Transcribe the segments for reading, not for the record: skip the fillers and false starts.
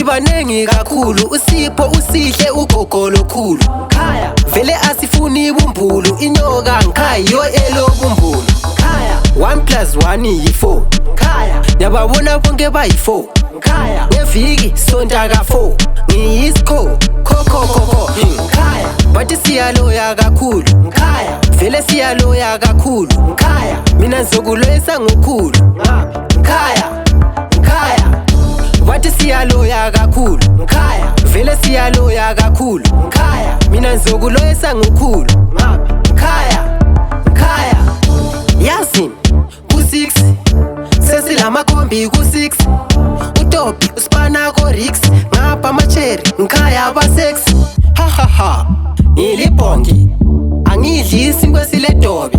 sibanengi kakhulu uSipho usihle ugogolo khulu Khaya vele asifuni ibumbulo inyoka ngikhayo elobumbulo Khaya 1+1 yi4 Khaya yababona bonke bayi4 Khaya ngeviki sonta ka4 ngiyisikho kho Khaya bathi siyaloya kakhulu Khaya vele siyaloya kakhulu Khaya mina ngizokulwesa ngokhulu Khaya bathi siyaloya kakhulu Khaya vele siyaloya kakhulu Khaya mina ngizokulwesa ngokhulu Khaya yazi ku6 sesilamakhombi ku6 uTopi uSpana ko-Rix ngapha amacherry ngikhaya aba6 ha ngilibhongi angidli isinkwe siledobi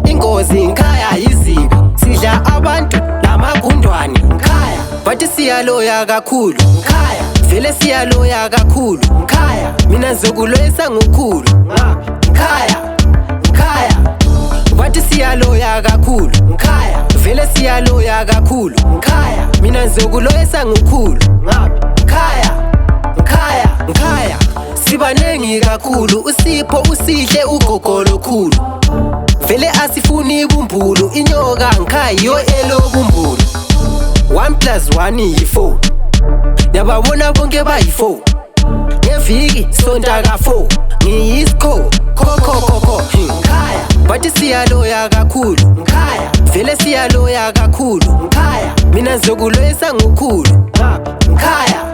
ingozi ngikhaya yizibi sidla abantu namagundwane Khaya bathi siyaloya kakhulu Khaya vele siyaloya kakhulu Khaya mina ngizokulwesa ngokhulu Khaya bathi siyaloya kakhulu Khaya vele siyaloya kakhulu Khaya mina ngizokulwesa ngokhulu Khaya sibanengi kakhulu uSipho usihle ugogolo khulu vele asifuni ibumbulo inyoka ngikhayo elobumbulo 1+1 yi4 yababona bonke bayi4 ngeviki sonta ka4 ngiyisikho kho Khaya bathi siyaloya kakhulu Khaya vele siyaloya kakhulu Khaya mina ngizokulwesa ngokhulu Khaya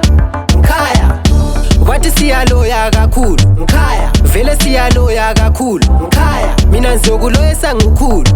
bathi siyaloya kakhulu Khaya vele siyaloya kakhulu Khaya mina ngizokulwesa ngokhulu